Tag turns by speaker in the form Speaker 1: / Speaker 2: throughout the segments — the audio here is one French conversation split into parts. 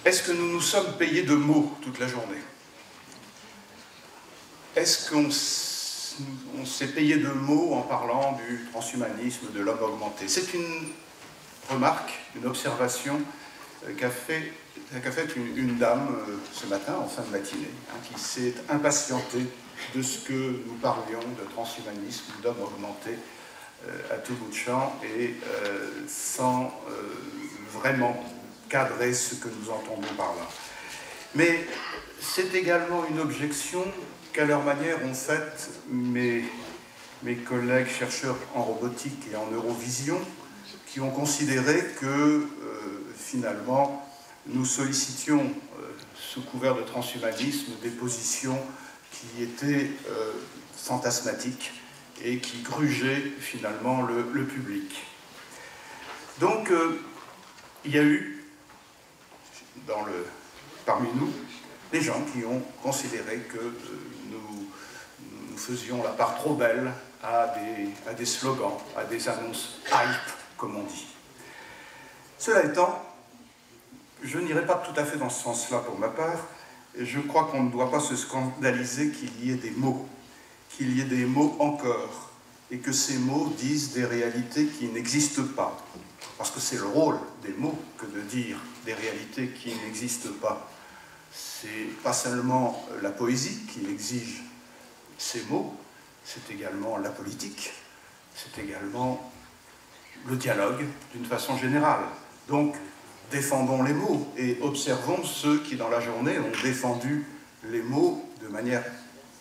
Speaker 1: Est-ce que nous nous sommes payés de mots toute la journée? Est-ce qu'on s'est payé de mots en parlant du transhumanisme, de l'homme augmenté? C'est une remarque, une observation qu'a faite une dame ce matin, en fin de matinée, qui s'est impatientée de ce que nous parlions de transhumanisme, d'homme augmenté à tout bout de champ, et sans vraiment cadrer ce que nous entendons par là. Mais c'est également une objection qu'à leur manière ont faite mes collègues chercheurs en robotique et en neurovision, qui ont considéré que finalement nous sollicitions sous couvert de transhumanisme des positions qui étaient fantasmatiques et qui grugeaient finalement le public. Donc il y a eu parmi nous des gens qui ont considéré que nous faisions la part trop belle à des slogans, à des annonces hype, comme on dit. Cela étant, je n'irai pas tout à fait dans ce sens-là pour ma part. Je crois qu'on ne doit pas se scandaliser qu'il y ait des mots encore, et que ces mots disent des réalités qui n'existent pas. Parce que c'est le rôle des mots que de dire des réalités qui n'existent pas. C'est pas seulement la poésie qui exige ces mots, c'est également la politique, c'est également le dialogue d'une façon générale. Donc, défendons les mots et observons ceux qui, dans la journée, ont défendu les mots de manière,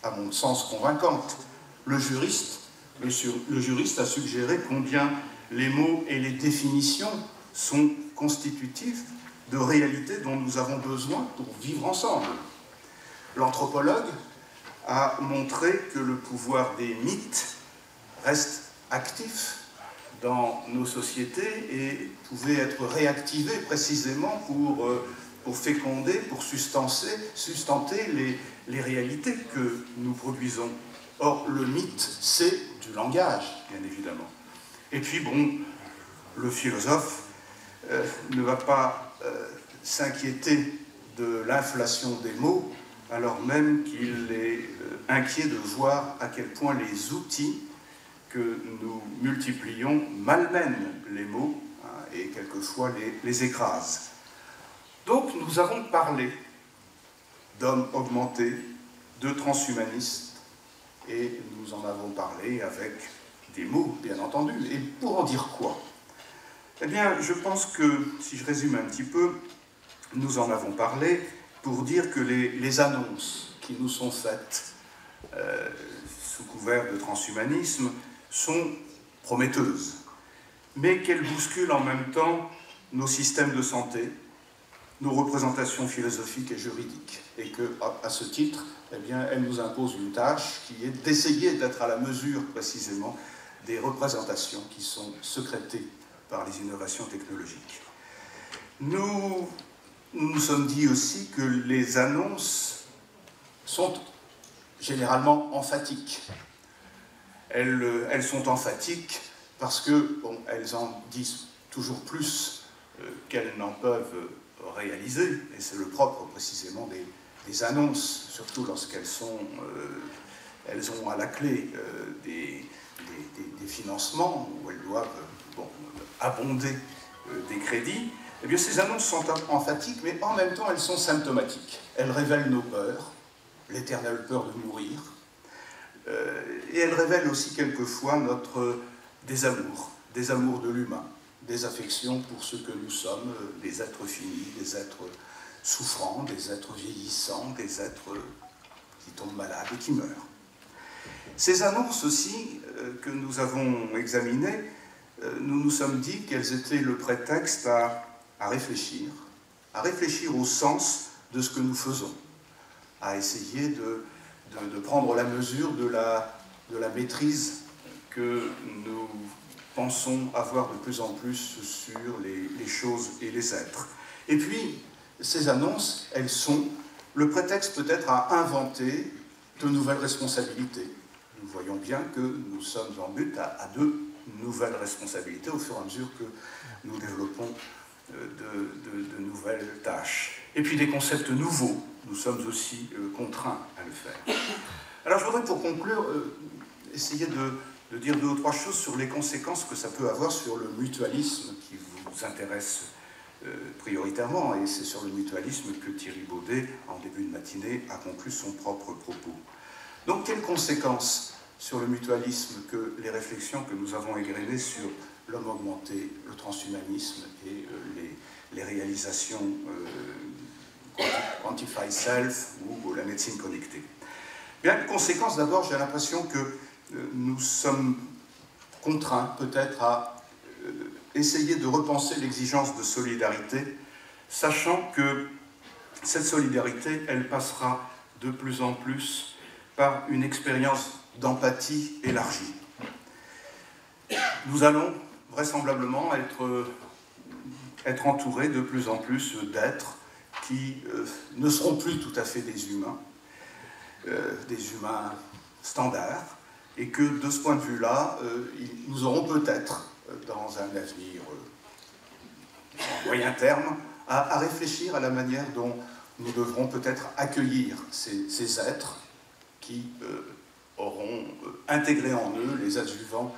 Speaker 1: à mon sens, convaincante. Le juriste a suggéré combien les mots et les définitions sont constitutifs de réalités dont nous avons besoin pour vivre ensemble. L'anthropologue a montré que le pouvoir des mythes reste actif dans nos sociétés et pouvait être réactivé précisément pour féconder, pour sustenter les réalités que nous produisons. Or, le mythe, c'est du langage, bien évidemment. Et puis, bon, le philosophe ne va pas s'inquiéter de l'inflation des mots, alors même qu'il est inquiet de voir à quel point les outils que nous multiplions malmènent les mots et quelquefois les écrasent. Donc, nous avons parlé d'hommes augmentés, de transhumanistes, et nous en avons parlé avec des mots, bien entendu. Et pour en dire quoi? Eh bien, je pense que, si je résume un petit peu, nous en avons parlé pour dire que les annonces qui nous sont faites sous couvert de transhumanisme sont prometteuses, mais qu'elles bousculent en même temps nos systèmes de santé, nos représentations philosophiques et juridiques, et qu'à ce titre, eh bien, elles nous imposent une tâche qui est d'essayer d'être à la mesure précisément des représentations qui sont sécrétées par les innovations technologiques. Nous nous sommes dit aussi que les annonces sont généralement emphatiques. Elles sont emphatiques parce que, bon, elles en disent toujours plus qu'elles n'en peuvent réaliser, et c'est le propre précisément des annonces, surtout lorsqu'elles elles ont à la clé des financements où elles doivent abonder des crédits. Eh bien, ces annonces sont emphatiques, mais en même temps, elles sont symptomatiques. Elles révèlent nos peurs, l'éternelle peur de mourir, et elles révèlent aussi quelquefois notre désamour de l'humain, des affections pour ce que nous sommes, des êtres finis, des êtres souffrants, des êtres vieillissants, des êtres qui tombent malades et qui meurent. Ces annonces aussi que nous avons examinées, nous nous sommes dit qu'elles étaient le prétexte à réfléchir au sens de ce que nous faisons, à essayer de prendre la mesure de la maîtrise que nous pensons avoir de plus en plus sur les choses et les êtres. Et puis, ces annonces, elles sont le prétexte peut-être à inventer de nouvelles responsabilités. Nous voyons bien que nous sommes en but à de nouvelles responsabilités au fur et à mesure que nous développons de nouvelles tâches. Et puis des concepts nouveaux, nous sommes aussi contraints à le faire. Alors je voudrais pour conclure essayer de dire 2 ou 3 choses sur les conséquences que ça peut avoir sur le mutualisme qui vous intéresse prioritairement, et c'est sur le mutualisme que Thierry Baudet, en début de matinée, a conclu son propre propos. Donc quelles conséquences sur le mutualisme que les réflexions que nous avons égrenées sur l'homme augmenté, le transhumanisme et les réalisations Quantified Self ou la médecine connectée? Bien, conséquence d'abord, j'ai l'impression que nous sommes contraints peut-être à essayer de repenser l'exigence de solidarité, sachant que cette solidarité, elle passera de plus en plus par une expérience d'empathie élargie. Nous allons vraisemblablement être entourés de plus en plus d'êtres qui ne seront plus tout à fait des humains standards, et que de ce point de vue-là, nous aurons peut-être, dans un avenir moyen terme, à réfléchir à la manière dont nous devrons peut-être accueillir ces êtres qui auront intégré en eux les adjuvants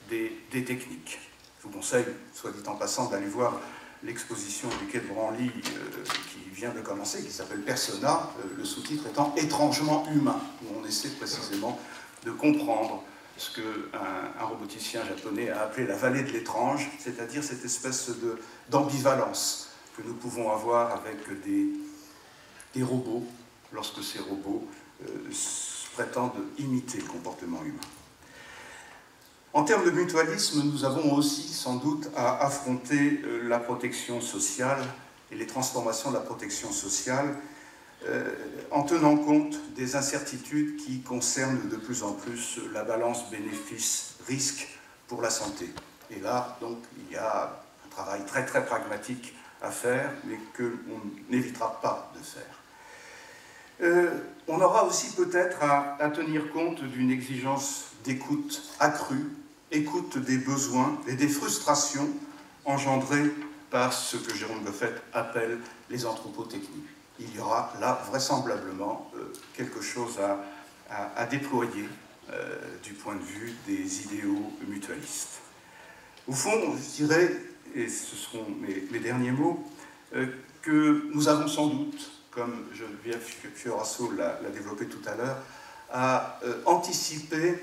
Speaker 1: des techniques. Je vous conseille, soit dit en passant, d'aller voir l'exposition du Quai de Branly qui vient de commencer, qui s'appelle Persona, le sous-titre étant « Étrangement humain », où on essaie précisément de comprendre ce qu'un roboticien japonais a appelé la vallée de l'étrange, c'est-à-dire cette espèce d'ambivalence que nous pouvons avoir avec des robots, lorsque ces robots prétendent imiter le comportement humain. En termes de mutualisme, nous avons aussi sans doute à affronter la protection sociale et les transformations de la protection sociale en tenant compte des incertitudes qui concernent de plus en plus la balance bénéfice-risque pour la santé. Et là, donc, il y a un travail très très pragmatique à faire, mais qu'on n'évitera pas de faire. On aura aussi peut-être à tenir compte d'une exigence d'écoute accrue, écoute des besoins et des frustrations engendrées par ce que Jérôme Goffet appelle les anthropotechnies. Il y aura là vraisemblablement quelque chose à déployer du point de vue des idéaux mutualistes. Au fond, je dirais, et ce seront mes derniers mots, que nous avons sans doute, comme Geneviève Fioraso l'a développé tout à l'heure, à anticiper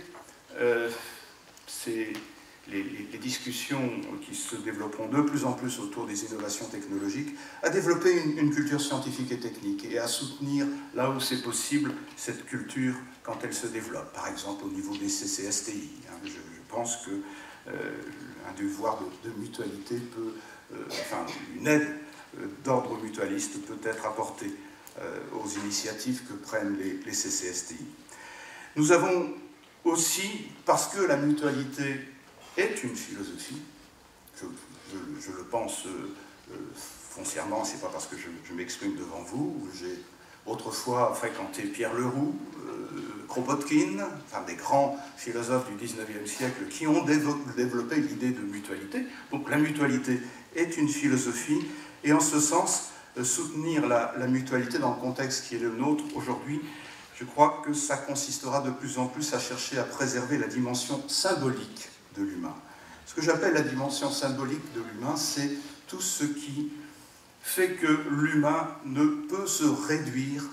Speaker 1: les discussions qui se développeront de plus en plus autour des innovations technologiques, à développer une culture scientifique et technique et à soutenir, là où c'est possible, cette culture quand elle se développe, par exemple au niveau des CCSTI. Je pense qu'un devoir de mutualité peut, enfin une aide d'ordre mutualiste peut être apportée aux initiatives que prennent les CCSTI. Nous avons aussi, parce que la mutualité est une philosophie, je le pense foncièrement, c'est pas parce que je m'exprime devant vous, j'ai autrefois fréquenté Pierre Leroux, Kropotkin, enfin des grands philosophes du XIXe siècle qui ont développé l'idée de mutualité. Donc la mutualité est une philosophie, et en ce sens, soutenir la mutualité dans le contexte qui est le nôtre aujourd'hui, je crois que ça consistera de plus en plus à chercher à préserver la dimension symbolique de l'humain. Ce que j'appelle la dimension symbolique de l'humain, c'est tout ce qui fait que l'humain ne peut se réduire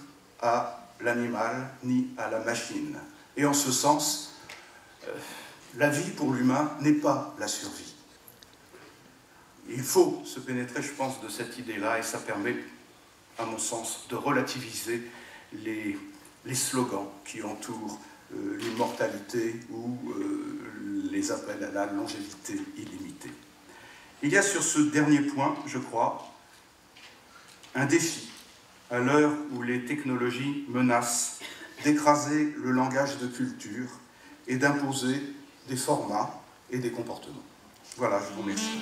Speaker 1: à l'animal ni à la machine. Et en ce sens, la vie pour l'humain n'est pas la survie. Il faut se pénétrer, je pense, de cette idée-là, et ça permet, à mon sens, de relativiser les slogans qui entourent l'immortalité ou les appels à la longévité illimitée. Il y a sur ce dernier point, je crois, un défi à l'heure où les technologies menacent d'écraser le langage de culture et d'imposer des formats et des comportements. Voilà, je vous remercie.